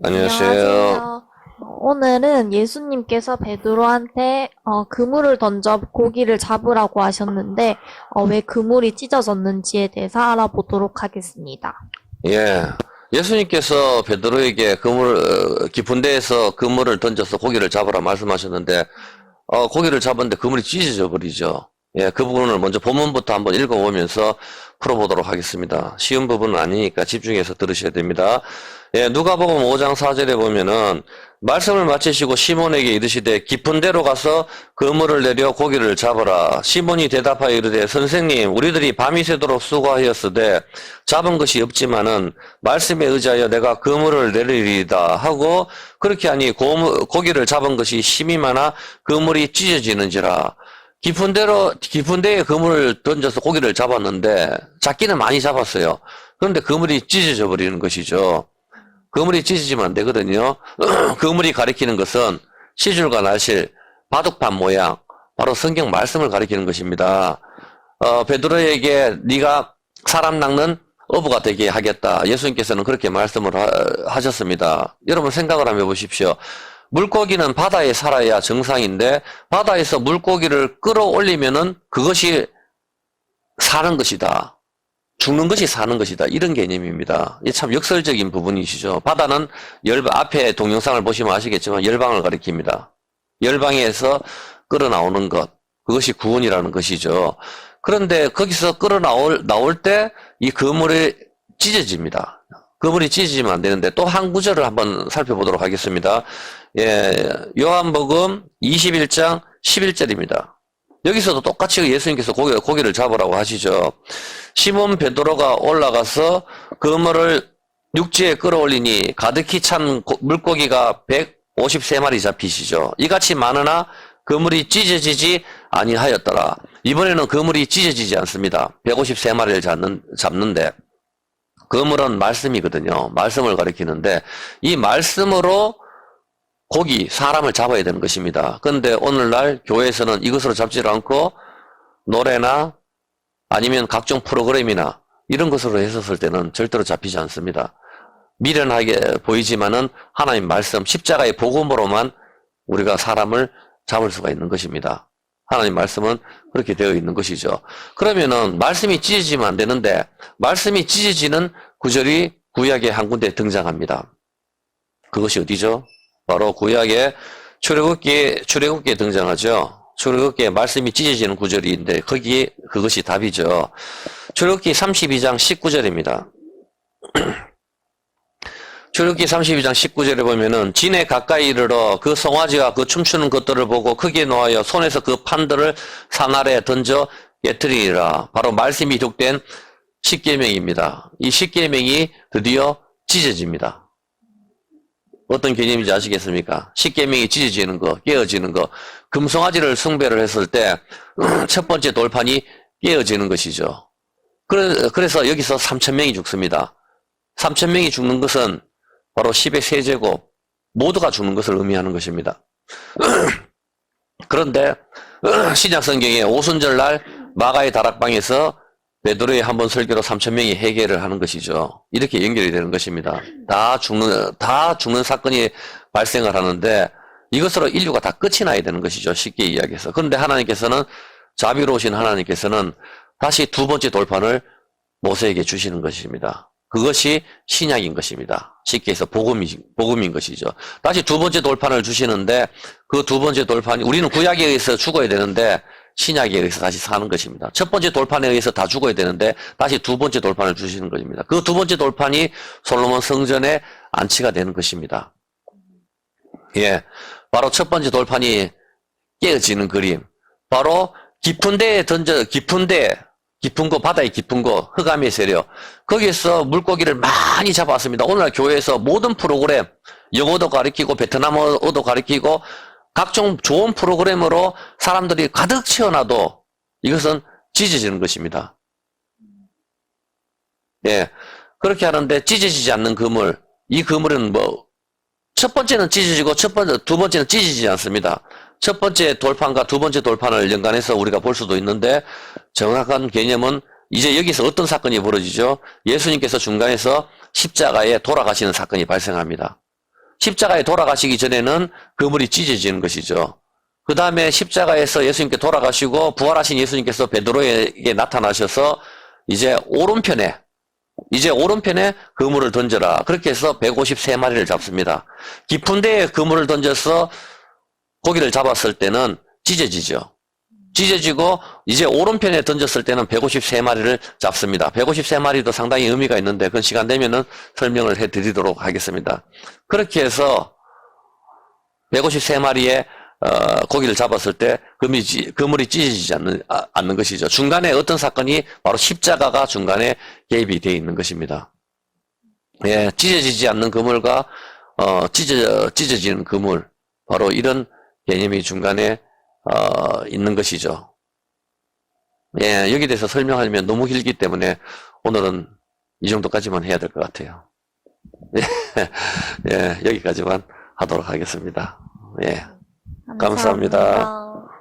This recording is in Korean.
안녕하세요. 안녕하세요. 오늘은 예수님께서 베드로한테 그물을 던져 고기를 잡으라고 하셨는데 왜 그물이 찢어졌는지에 대해서 알아보도록 하겠습니다. 예. 예수님께서 베드로에게 깊은 데에서 그물을 던져서 고기를 잡으라 말씀하셨는데, 고기를 잡았는데 그물이 찢어져 버리죠. 예, 그 부분을 먼저 본문부터 한번 읽어보면서 풀어보도록 하겠습니다. 쉬운 부분은 아니니까 집중해서 들으셔야 됩니다. 예, 누가복음 5장 4절에 보면은 말씀을 마치시고 시몬에게 이르시되 깊은 데로 가서 그물을 내려 고기를 잡으라. 시몬이 대답하여 이르되 선생님 우리들이 밤이 새도록 수고하였으되 잡은 것이 없지만은 말씀에 의지하여 내가 그물을 내리리이다 하고 그렇게 하니 고기를 잡은 것이 심이 많아 그물이 찢어지는지라. 깊은 데에 그물을 던져서 고기를 잡았는데 잡기는 많이 잡았어요. 그런데 그물이 찢어져 버리는 것이죠. 그물이 찢어지면 안 되거든요. 그물이 가리키는 것은 시줄과 날실, 바둑판 모양, 바로 성경 말씀을 가리키는 것입니다. 베드로에게 네가 사람 낚는 어부가 되게 하겠다. 예수님께서는 그렇게 말씀을 하셨습니다. 여러분 생각을 한번 해보십시오. 물고기는 바다에 살아야 정상인데 바다에서 물고기를 끌어올리면은 그것이 사는 것이다. 죽는 것이 사는 것이다. 이런 개념입니다. 이게 참 역설적인 부분이시죠. 바다는 앞에 동영상을 보시면 아시겠지만 열방을 가리킵니다. 열방에서 끌어나오는 것. 그것이 구원이라는 것이죠. 그런데 거기서 나올 때 이 그물이 찢어집니다. 그물이 찢어지면 안 되는데 또 한 구절을 한번 살펴보도록 하겠습니다. 예, 요한복음 21장 11절입니다. 여기서도 똑같이 예수님께서 고기를 잡으라고 하시죠. 시몬 베드로가 올라가서 그물을 육지에 끌어올리니 가득히 찬 물고기가 153마리 잡히시죠. 이같이 많으나 그물이 찢어지지 아니하였더라. 이번에는 그물이 찢어지지 않습니다. 153마리를 잡는데 그물은 말씀이거든요. 말씀을 가리키는데 이 말씀으로 사람을 잡아야 되는 것입니다. 그런데 오늘날 교회에서는 이것으로 잡지를 않고 노래나 아니면 각종 프로그램이나 이런 것으로 했었을 때는 절대로 잡히지 않습니다. 미련하게 보이지만은 하나님 말씀, 십자가의 복음으로만 우리가 사람을 잡을 수가 있는 것입니다. 하나님 말씀은 그렇게 되어 있는 것이죠. 그러면은 말씀이 찢어지면 안 되는데 말씀이 찢어지는 구절이 구약의 한 군데 등장합니다. 그것이 어디죠? 바로 구약의 출애굽기에 등장하죠. 출애굽기에 말씀이 찢어지는 구절인데 그것이 답이죠. 출애굽기 32장 19절입니다. 출애굽기 32장 19절에 보면은 진에 가까이 이르러 그 송아지와 그 춤추는 것들을 보고 크게 노하여 손에서 그 판들을 산 아래 던져 깨트리리라. 바로 말씀이 기록된 십계명입니다. 이 십계명이 드디어 찢어집니다. 어떤 개념인지 아시겠습니까? 십계명이 찢어지는 거, 깨어지는 거. 금송아지를 숭배를 했을 때 첫 번째 돌판이 깨어지는 것이죠. 그래서 여기서 3,000명이 죽습니다. 3,000명이 죽는 것은 바로 10의 세제곱 모두가 죽는 것을 의미하는 것입니다. 그런데 신약 성경에 오순절날 마가의 다락방에서 베드로의 한 번 설교로 3,000명이 회개를 하는 것이죠. 이렇게 연결이 되는 것입니다. 다 죽는 사건이 발생을 하는데 이것으로 인류가 다 끝이 나야 되는 것이죠. 쉽게 이야기해서. 그런데 자비로우신 하나님께서는 다시 두 번째 돌판을 모세에게 주시는 것입니다. 그것이 신약인 것입니다. 쉽게 해서 복음인 것이죠. 다시 두 번째 돌판을 주시는데 그 두 번째 돌판이 우리는 구약에 의해서 죽어야 되는데 신약에 의해서 다시 사는 것입니다. 첫 번째 돌판에 의해서 다 죽어야 되는데 다시 두 번째 돌판을 주시는 것입니다. 그 두 번째 돌판이 솔로몬 성전에 안치가 되는 것입니다. 예, 바로 첫 번째 돌판이 깨어지는 그림. 바로 깊은 곳, 바다의 깊은 곳, 흑암의 세력. 거기에서 물고기를 많이 잡았습니다. 오늘날 교회에서 모든 프로그램, 영어도 가르치고, 베트남어도 가르치고, 각종 좋은 프로그램으로 사람들이 가득 채워놔도 이것은 찢어지는 것입니다. 예. 그렇게 하는데 찢어지지 않는 그물. 이 그물은 첫 번째는 찢어지고, 두 번째는 찢어지지 않습니다. 첫 번째 돌판과 두 번째 돌판을 연관해서 우리가 볼 수도 있는데 정확한 개념은 이제 여기서 어떤 사건이 벌어지죠? 예수님께서 중간에서 십자가에 돌아가시는 사건이 발생합니다. 십자가에 돌아가시기 전에는 그물이 찢어지는 것이죠. 그 다음에 십자가에서 예수님께 돌아가시고 부활하신 예수님께서 베드로에게 나타나셔서 이제 오른편에 그물을 던져라. 그렇게 해서 153마리를 잡습니다. 깊은 데에 그물을 던져서 고기를 잡았을 때는 찢어지죠. 찢어지고 이제 오른편에 던졌을 때는 153마리를 잡습니다. 153마리도 상당히 의미가 있는데 그건 시간 되면은 설명을 해드리도록 하겠습니다. 그렇게 해서 153마리의 고기를 잡았을 때 그물이 찢어지지 않는 것이죠. 중간에 어떤 사건이 바로 십자가가 중간에 개입이 되어 있는 것입니다. 예, 찢어지지 않는 그물과 찢어지는 그물, 바로 이런 개념이 중간에 있는 것이죠. 예, 여기 대해서 설명하려면 너무 길기 때문에 오늘은 이 정도까지만 해야 될 것 같아요. 예, 여기까지만 하도록 하겠습니다. 예. 감사합니다.